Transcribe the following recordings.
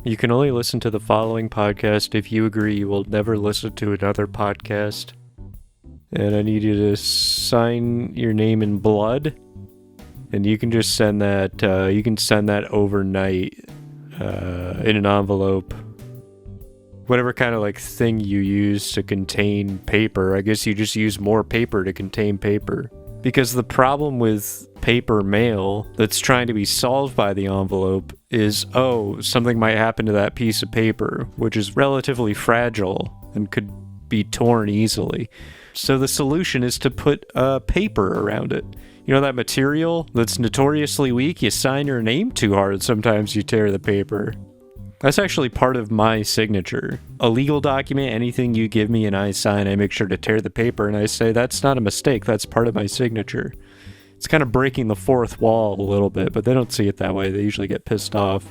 You can only listen to the following podcast. If you agree, you will never listen to another podcast. And I need you to sign your name in blood. And you can just send that, overnight in an envelope. Whatever kind of like thing you use to contain paper. I guess you just use more paper to contain paper. Because the problem with paper mail that's trying to be solved by the envelope is, something might happen to that piece of paper, which is relatively fragile and could be torn easily. So the solution is to put paper around it. You know that material that's notoriously weak? You sign your name too hard, sometimes you tear the paper. That's actually part of my signature. A legal document, anything you give me and I sign, I make sure to tear the paper and I say, that's not a mistake, that's part of my signature. It's kind of breaking the fourth wall a little bit, but they don't see it that way. They usually get pissed off.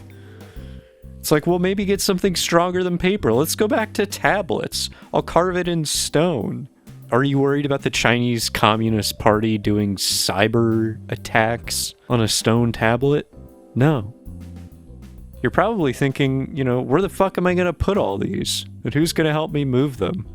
It's like, well, maybe get something stronger than paper. Let's go back to tablets. I'll carve it in stone. Are you worried about the Chinese Communist Party doing cyber attacks on a stone tablet? No. You're probably thinking, where the fuck am I going to put all these? And who's going to help me move them?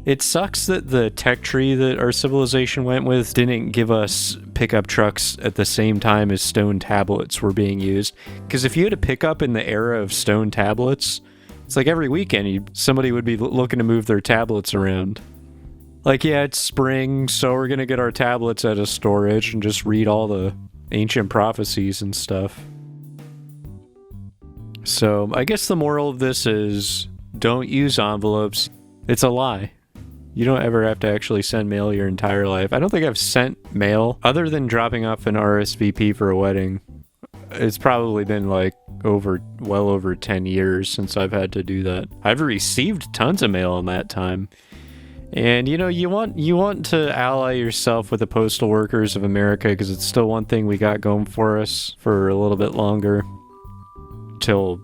It sucks that the tech tree that our civilization went with didn't give us pickup trucks at the same time as stone tablets were being used. Because if you had a pickup in the era of stone tablets, it's like every weekend somebody would be looking to move their tablets around. Like, yeah, it's spring, so we're going to get our tablets out of storage and just read all the ancient prophecies and stuff. So, I guess the moral of this is, don't use envelopes. It's a lie. You don't ever have to actually send mail your entire life. I don't think I've sent mail, other than dropping off an RSVP for a wedding. It's probably been well over 10 years since I've had to do that. I've received tons of mail in that time. And, you want to ally yourself with the postal workers of America, because it's still one thing we got going for us for a little bit longer. Till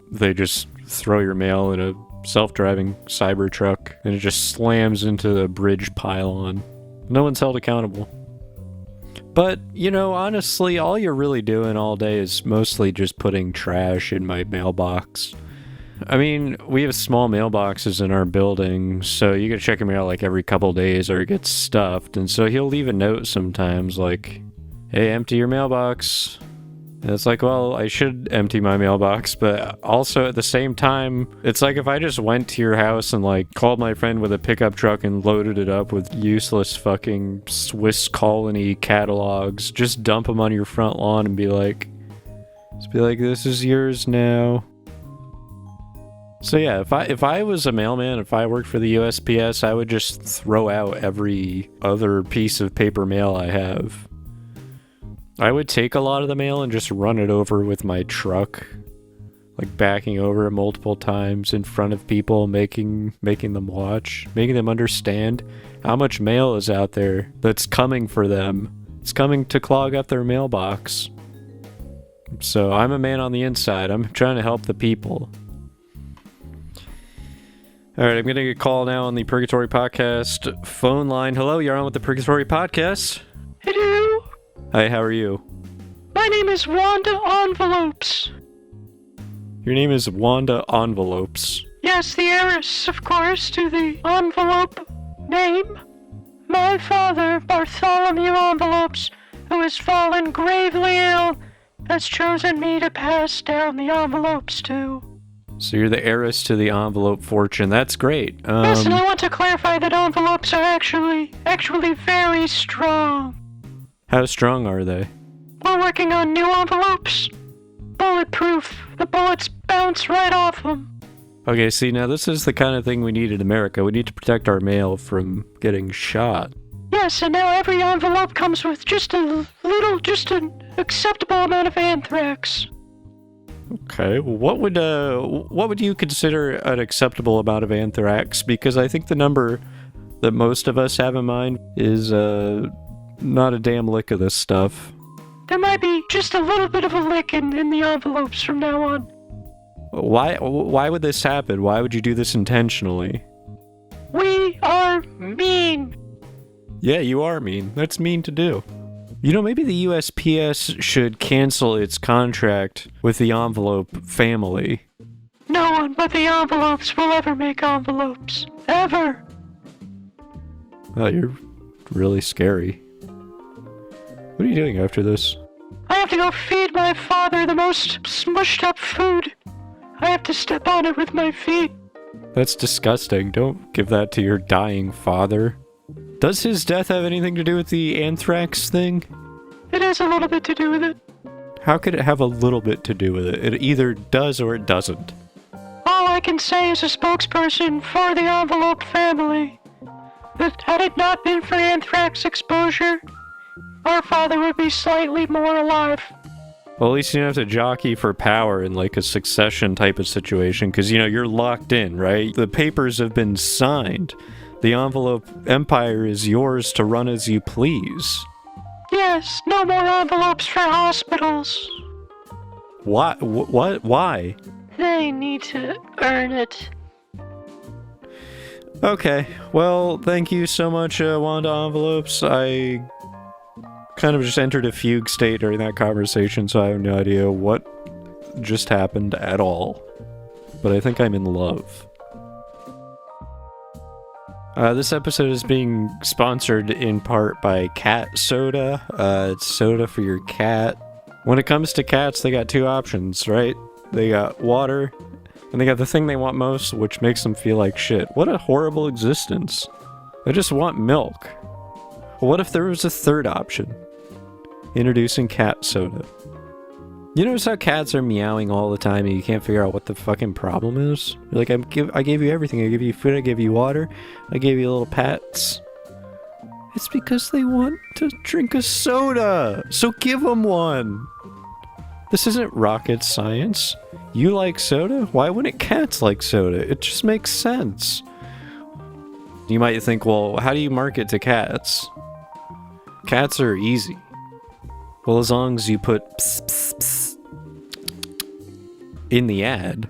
they just throw your mail in a self-driving Cybertruck and it just slams into the bridge pylon. No one's held accountable. But, honestly, all you're really doing all day is mostly just putting trash in my mailbox. I mean, we have small mailboxes in our building, so you gotta check your mail every couple days or it gets stuffed. And so he'll leave a note sometimes like, hey, empty your mailbox. And it's like, well, I should empty my mailbox, but also at the same time, it's like if I just went to your house and called my friend with a pickup truck and loaded it up with useless fucking Swiss colony catalogs, just dump them on your front lawn and be like, this is yours now. So yeah, if I was a mailman, if I worked for the USPS, I would just throw out every other piece of paper mail I have. I would take a lot of the mail and just run it over with my truck, backing over it multiple times in front of people, making them watch, making them understand how much mail is out there that's coming for them. It's coming to clog up their mailbox. So I'm a man on the inside. I'm trying to help the people. All right, I'm getting a call now on the Purgatory Podcast phone line. Hello, you're on with the Purgatory Podcast. Hello. Hi, how are you? My name is Wanda Envelopes. Your name is Wanda Envelopes. Yes, the heiress, of course, to the envelope name. My father, Bartholomew Envelopes, who has fallen gravely ill, has chosen me to pass down the envelopes to. So you're the heiress to the envelope fortune. That's great. Yes, and I want to clarify that envelopes are actually very strong. How strong are they? We're working on new envelopes. Bulletproof. The bullets bounce right off them. Okay, see, now this is the kind of thing we need in America. We need to protect our mail from getting shot. Yes, and now every envelope comes with just an acceptable amount of anthrax. Okay, well, what would you consider an acceptable amount of anthrax? Because I think the number that most of us have in mind is not a damn lick of this stuff. There might be just a little bit of a lick in the envelopes from now on. Why would this happen? Why would you do this intentionally? We are mean. Yeah, you are mean. That's mean to do. You know, maybe the USPS should cancel its contract with the envelope family. No one but the envelopes will ever make envelopes. Ever. Oh, you're really scary. What are you doing after this? I have to go feed my father the most smushed up food. I have to step on it with my feet. That's disgusting. Don't give that to your dying father. Does his death have anything to do with the anthrax thing? It has a little bit to do with it. How could it have a little bit to do with it? It either does or it doesn't. All I can say as a spokesperson for the envelope family, that had it not been for anthrax exposure, our father would be slightly more alive. Well, at least you don't have to jockey for power in like a succession type of situation, because, you know, you're locked in, right? The papers have been signed. The envelope empire is yours to run as you please. Yes, no more envelopes for hospitals. What? What? Why? They need to earn it. Okay, well, thank you so much, Wanda Envelopes. I kind of just entered a fugue state during that conversation, so I have no idea what just happened at all. But I think I'm in love. This episode is being sponsored in part by Cat Soda. It's soda for your cat. When it comes to cats, they got two options, right? They got water, and they got the thing they want most, which makes them feel like shit. What a horrible existence. They just want milk. Well, what if there was a third option? Introducing cat soda. You notice how cats are meowing all the time and you can't figure out what the fucking problem is? You're like, I gave you everything. I gave you food, I gave you water, I gave you little pets. It's because they want to drink a soda, so give them one. This isn't rocket science. You like soda? Why wouldn't cats like soda? It just makes sense. You might think, well, how do you market to cats? Cats are easy. Well, as long as you put pss, pss, pss in the ad.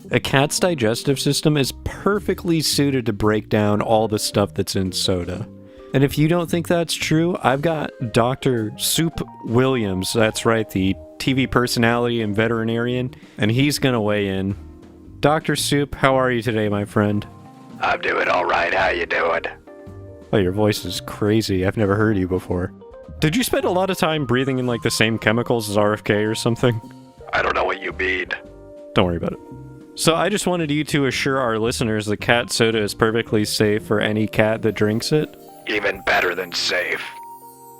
A cat's digestive system is perfectly suited to break down all the stuff that's in soda. And if you don't think that's true, I've got Dr. Soup Williams, that's right, the TV personality and veterinarian, and he's gonna weigh in. Dr. Soup, how are you today, my friend? I'm doing alright, how you doing? Oh, your voice is crazy. I've never heard you before. Did you spend a lot of time breathing in like the same chemicals as RFK or something? I don't know what you mean. Don't worry about it. So I just wanted you to assure our listeners that cat soda is perfectly safe for any cat that drinks it. Even better than safe.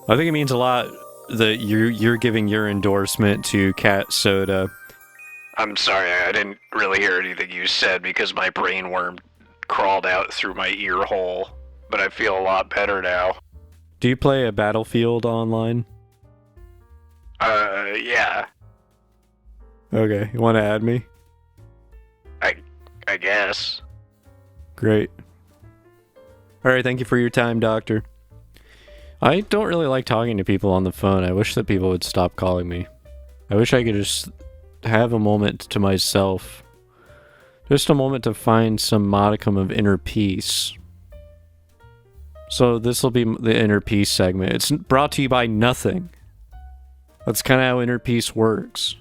I think it means a lot that you're giving your endorsement to cat soda. I'm sorry, I didn't really hear anything you said because my brain worm crawled out through my ear hole. But I feel a lot better now. Do you play a Battlefield online? Yeah. Okay, you want to add me? I guess. Great. Alright, thank you for your time, Doctor. I don't really like talking to people on the phone. I wish that people would stop calling me. I wish I could just have a moment to myself. Just a moment to find some modicum of inner peace. So this will be the inner peace segment. It's brought to you by nothing. That's kind of how inner peace works.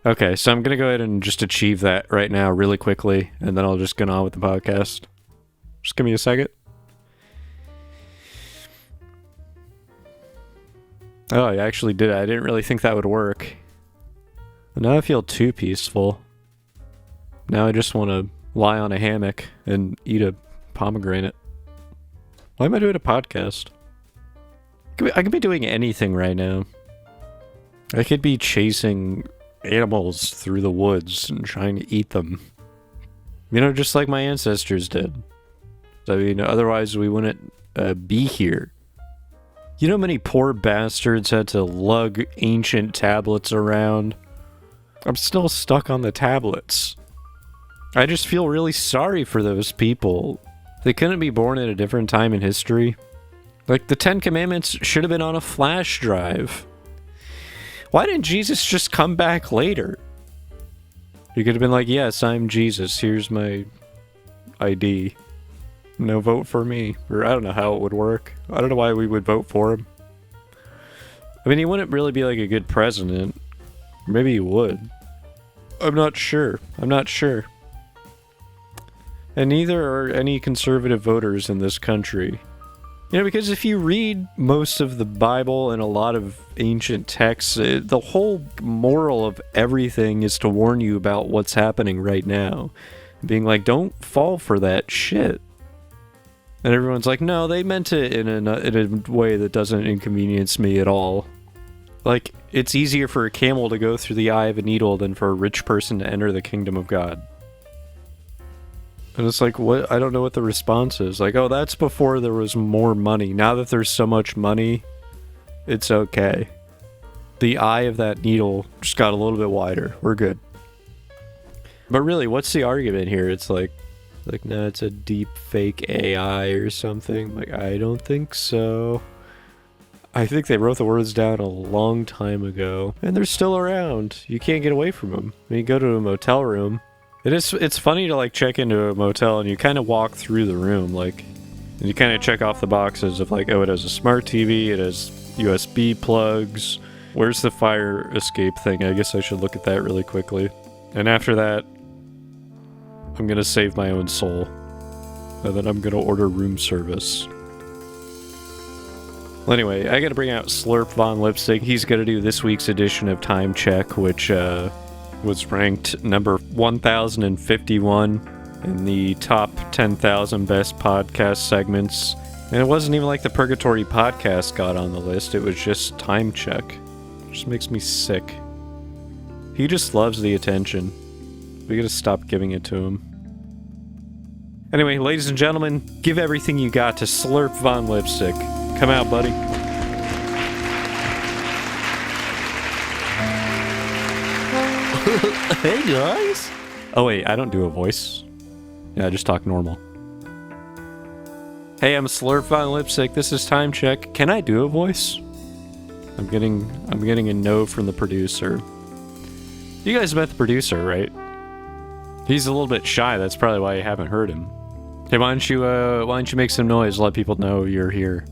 Okay, so I'm going to go ahead and just achieve that right now really quickly, and then I'll just get on with the podcast. Just give me a second. Oh, I actually did it. I didn't really think that would work. But now I feel too peaceful. Now I just want to lie on a hammock and eat a pomegranate. Why am I doing a podcast? I could be doing anything right now. I could be chasing animals through the woods and trying to eat them. You know, just like my ancestors did. I mean, otherwise we wouldn't be here. You know how many poor bastards had to lug ancient tablets around? I'm still stuck on the tablets. I just feel really sorry for those people. They couldn't be born at a different time in history. Like, the Ten Commandments should have been on a flash drive. Why didn't Jesus just come back later? He could have been like, yes, I'm Jesus. Here's my ID. No vote for me. Or I don't know how it would work. I don't know why we would vote for him. I mean, he wouldn't really be like a good president. Maybe he would. I'm not sure. And neither are any conservative voters in this country. You know, because if you read most of the Bible and a lot of ancient texts, the whole moral of everything is to warn you about what's happening right now. Being like, don't fall for that shit. And everyone's like, no, they meant it in a way that doesn't inconvenience me at all. Like, it's easier for a camel to go through the eye of a needle than for a rich person to enter the kingdom of God. And it's like, what? I don't know what the response is. Like, oh, that's before there was more money. Now that there's so much money, it's okay. The eye of that needle just got a little bit wider. We're good. But really, what's the argument here? It's like, no, it's a deep fake AI or something. Like, I don't think so. I think they wrote the words down a long time ago, and they're still around. You can't get away from them. When you go to a motel room, it's funny to like check into a motel and you kind of walk through the room, like, and you kind of check off the boxes of like, oh, it has a smart TV, it has USB plugs. Where's the fire escape thing? I guess I should look at that really quickly. And after that, I'm gonna save my own soul, and then I'm gonna order room service. Well, anyway, I gotta bring out Slurp Von Lipstick. He's gonna do this week's edition of Time Check, which was ranked number 1051 in the top 10,000 best podcast segments. And it wasn't even like the Purgatory podcast got on the list, it was just Time Check. It just makes me sick. He just loves the attention. We gotta stop giving it to him. Anyway, ladies and gentlemen, give everything you got to Slurp Von Lipstick. Come out, buddy. Hey, guys! Oh, wait, I don't do a voice. Yeah, I just talk normal. Hey, I'm Slurp Von Lipstick. This is Time Check. Can I do a voice? I'm getting a no from the producer. You guys met the producer, right? He's a little bit shy. That's probably why you haven't heard him. Hey, why don't you make some noise? Let people know you're here.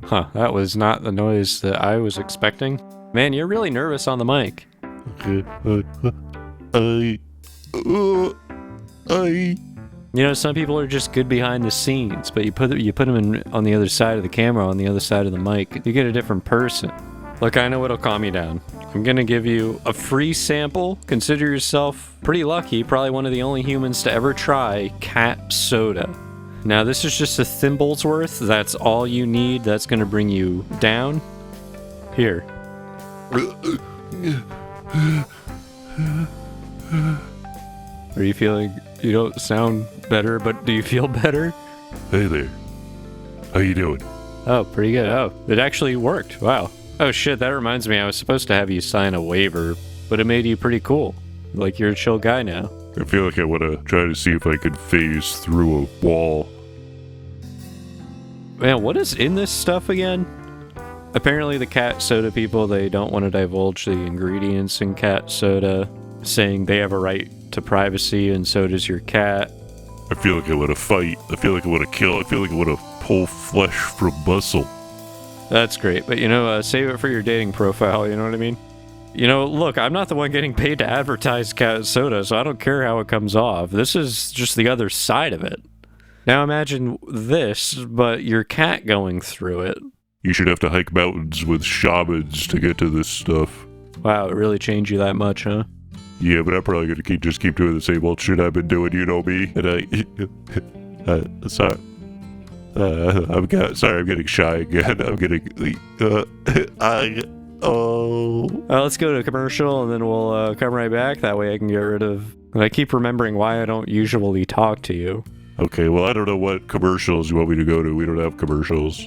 Huh, that was not the noise that I was expecting. Man, you're really nervous on the mic. You know, some people are just good behind the scenes, but you put them on the other side of the camera, on the other side of the mic, you get a different person. Look, I know what'll calm you down. I'm gonna give you a free sample. Consider yourself pretty lucky, probably one of the only humans to ever try cat soda. Now, this is just a thimble's worth. That's all you need. That's gonna bring you down. Here. Are you feeling... You don't sound better, but do you feel better? Hey there. How you doing? Oh, pretty good. Oh, it actually worked. Wow. Oh shit, that reminds me, I was supposed to have you sign a waiver, but it made you pretty cool. Like, you're a chill guy now. I feel like I want to try to see if I could phase through a wall. Man, what is in this stuff again? Apparently the cat soda people, they don't want to divulge the ingredients in cat soda, saying they have a right to privacy and so does your cat. I feel like I want to fight. I feel like I want to kill. I feel like I want to pull flesh from muscle. That's great, but you know, save it for your dating profile, you know what I mean? You know, look, I'm not the one getting paid to advertise cat soda, so I don't care how it comes off. This is just the other side of it. Now imagine this, but your cat going through it. You should have to hike mountains with shamans to get to this stuff. Wow, it really changed you that much, huh? Yeah, but I'm probably gonna keep doing the same old shit I've been doing, you know me. And sorry. I'm getting shy again. I'm getting, let's go to a commercial and then we'll come right back. That way I can get rid of... And I keep remembering why I don't usually talk to you. Okay, well, I don't know what commercials you want me to go to. We don't have commercials.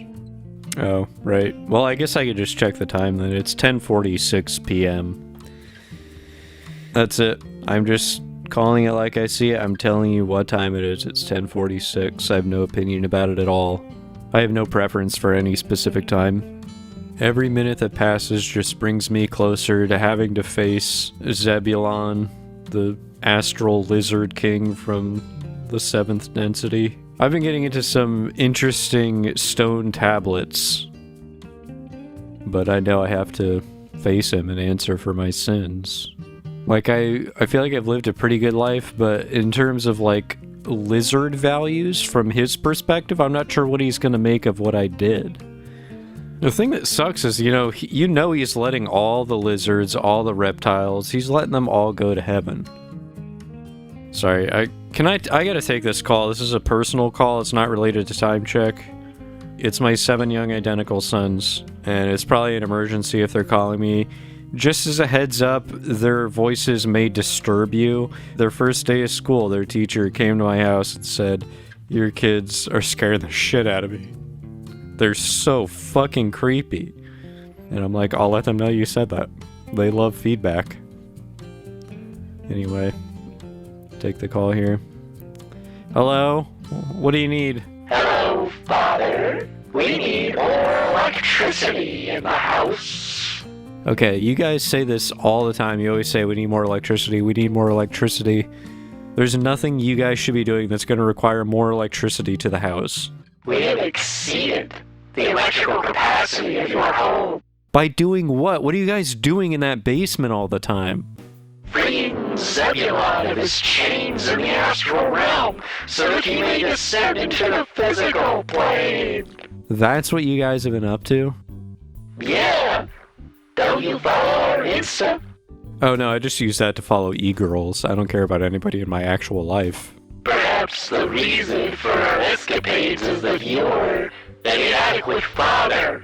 Oh, right. Well, I guess I could just check the time then. It's 10:46 p.m. That's it. I'm just calling it like I see it. I'm telling you what time it is. It's 10:46. I have no opinion about it at all. I have no preference for any specific time. Every minute that passes just brings me closer to having to face Zebulon, the astral lizard king from the 7th density. I've been getting into some interesting stone tablets, but I know I have to face him and answer for my sins. Like, I feel like I've lived a pretty good life, but in terms of, like, lizard values from his perspective, I'm not sure what he's gonna make of what I did. The thing that sucks is, he's letting all the lizards, all the reptiles, he's letting them all go to heaven. Sorry, I gotta take this call. This is a personal call. It's not related to time check. It's my 7 young identical sons, and it's probably an emergency if they're calling me. Just as a heads up, their voices may disturb you. Their first day of school, their teacher came to my house and said, "Your kids are scaring the shit out of me. They're so fucking creepy." And I'm like, I'll let them know you said that. They love feedback. Anyway, take the call here. Hello? What do you need? Hello, Father. We need more electricity in the house. Okay, you guys say this all the time. You always say, we need more electricity, we need more electricity. There's nothing you guys should be doing that's going to require more electricity to the house. We have exceeded the electrical capacity of your home. By doing what? What are you guys doing in that basement all the time? Freeing Zebulon of his chains in the astral realm so that he may descend into the physical plane. That's what you guys have been up to? Yeah. Don't you follow our Insta? Oh no, I just use that to follow e-girls. I don't care about anybody in my actual life. Perhaps the reason for our escapades is that you're an inadequate father.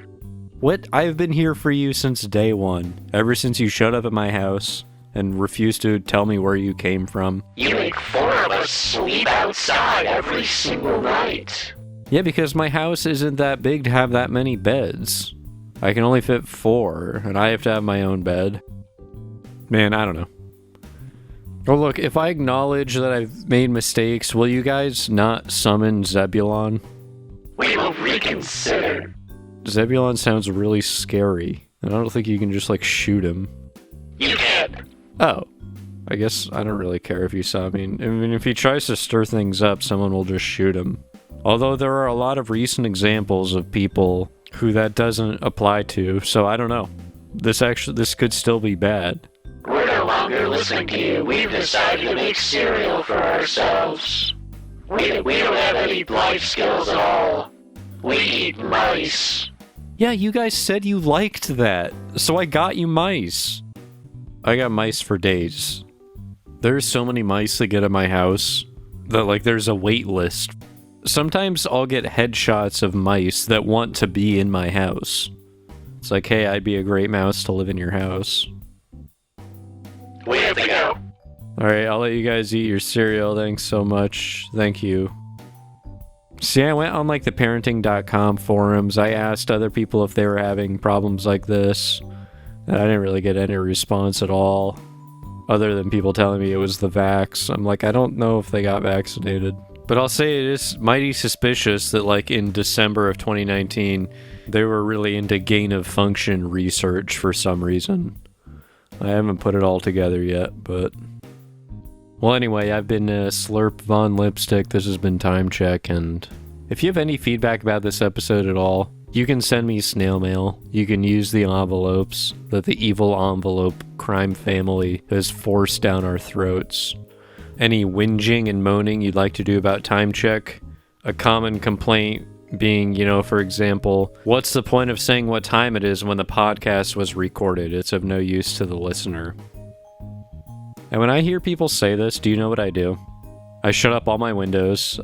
What? I've been here for you since day one. Ever since you showed up at my house and refused to tell me where you came from. You make 4 of us sleep outside every single night. Yeah, because my house isn't that big to have that many beds. I can only fit 4, and I have to have my own bed. Man, I don't know. Well, look, if I acknowledge that I've made mistakes, will you guys not summon Zebulon? We will reconsider. Zebulon sounds really scary, and I don't think you can just, like, shoot him. You can. Oh. I guess I don't really care if you saw me. I mean, if he tries to stir things up, someone will just shoot him. Although there are a lot of recent examples of people who that doesn't apply to, so I don't know. This could still be bad. We're no longer listening to you. We've decided to make cereal for ourselves. We don't have any life skills at all. We eat mice. Yeah, you guys said you liked that, so I got you mice. I got mice for days. There's so many mice that get at my house that, like, there's a wait list. Sometimes I'll get headshots of mice that want to be in my house. It's like, hey, I'd be a great mouse to live in your house. We have to go. Alright, I'll let you guys eat your cereal. Thanks so much. Thank you. See, I went on, like, the parenting.com forums. I asked other people if they were having problems like this. And I didn't really get any response at all. Other than people telling me it was the vax. I'm like, I don't know if they got vaccinated. But I'll say it is mighty suspicious that, like, in December of 2019, they were really into gain-of-function research for some reason. I haven't put it all together yet, but... Well, anyway, I've been Slurp Von Lipstick. This has been Time Check, and if you have any feedback about this episode at all, you can send me snail mail. You can use the envelopes that the evil envelope crime family has forced down our throats. Any whinging and moaning you'd like to do about Time Check, a common complaint being, for example, what's the point of saying what time it is when the podcast was recorded? It's of no use to the listener. And when I hear people say this, do you know what I do? I shut up all my windows,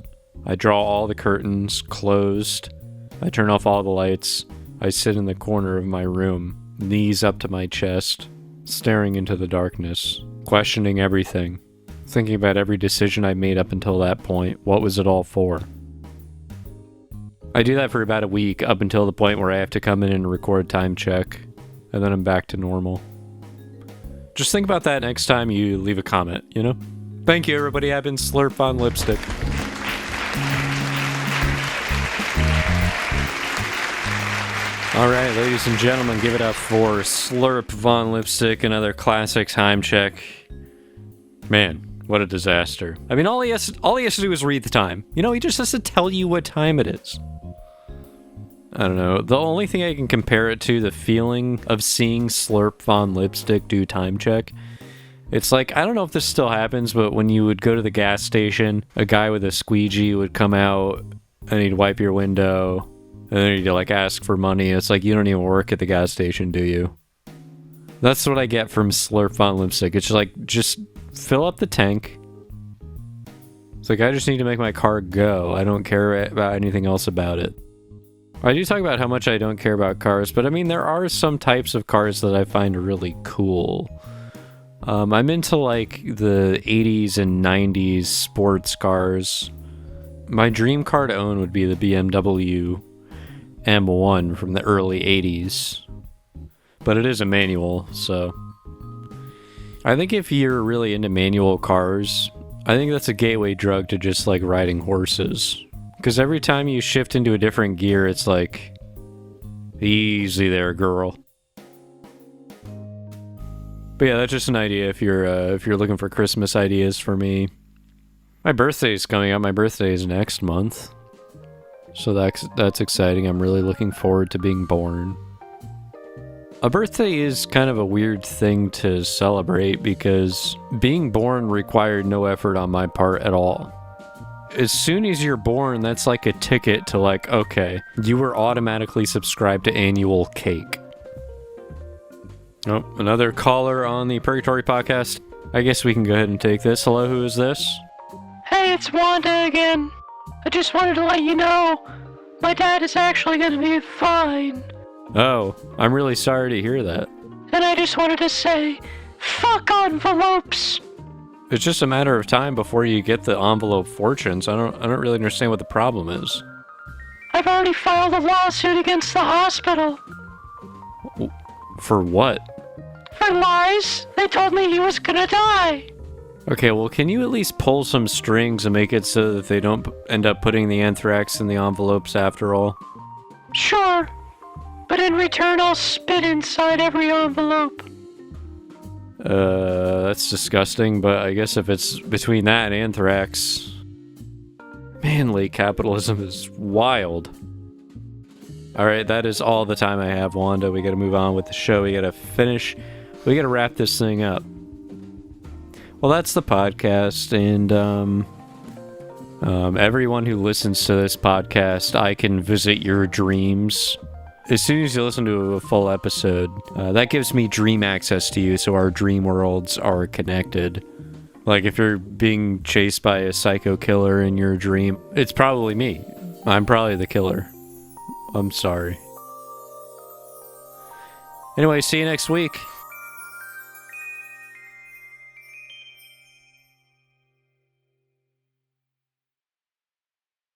I draw all the curtains closed, I turn off all the lights, I sit in the corner of my room, knees up to my chest, staring into the darkness, questioning everything, thinking about every decision I made up until that point. What was it all for? I do that for about a week, up until the point where I have to come in and record Time Check, and then I'm back to normal. Just think about that next time you leave a comment, Thank you, everybody. I've been Slurp on Lipstick. All right, ladies and gentlemen, give it up for Slurp Von Lipstick, another classic time check. Man, what a disaster. I mean, all he has to do is read the time. You know, he just has to tell you what time it is. I don't know. The only thing I can compare it to, the feeling of seeing Slurp Von Lipstick do time check, it's like, I don't know if this still happens, but when you would go to the gas station, a guy with a squeegee would come out and he'd wipe your window, and then he'd like ask for money. It's like, you don't even work at the gas station, do you? That's what I get from Slurp Von Lipstick. It's like, just fill up the tank. It's like, I just need to make my car go. I don't care about anything else about it. I do talk about how much I don't care about cars, but I mean, there are some types of cars that I find really cool. I'm into like the 80s and 90s sports cars. My dream car to own would be the BMW M1 from the early 80s. But it is a manual, so I think if you're really into manual cars, I think that's a gateway drug to just like riding horses. Because every time you shift into a different gear, it's like, easy there, girl. But yeah, that's just an idea if you're looking for Christmas ideas for me. My birthday's coming up. My birthday is next month, so that's exciting. I'm really looking forward to being born. A birthday is kind of a weird thing to celebrate because being born required no effort on my part at all. As soon as you're born, that's like a ticket to like, okay, you were automatically subscribed to annual cake. Oh, another caller on the Purgatory podcast. I guess we can go ahead and take this. Hello, who is this? Hey, it's Wanda again. I just wanted to let you know, my dad is actually gonna be fine. Oh, I'm really sorry to hear that. And I just wanted to say, fuck envelopes! It's just a matter of time before you get the envelope fortunes. I don't really understand what the problem is. I've already filed a lawsuit against the hospital. For what? For lies. They told me he was gonna die. Okay, well, can you at least pull some strings and make it so that they don't end up putting the anthrax in the envelopes after all? Sure. But in return, I'll spit inside every envelope. That's disgusting, but I guess if it's between that and anthrax... Man, late capitalism is wild. Alright, that is all the time I have, Wanda. We gotta move on with the show. We gotta wrap this thing up. Well, that's the podcast, and everyone who listens to this podcast, I can visit your dreams. As soon as you listen to a full episode, that gives me dream access to you, so our dream worlds are connected. Like, if you're being chased by a psycho killer in your dream, it's probably me. I'm probably the killer. I'm sorry. Anyway, see you next week.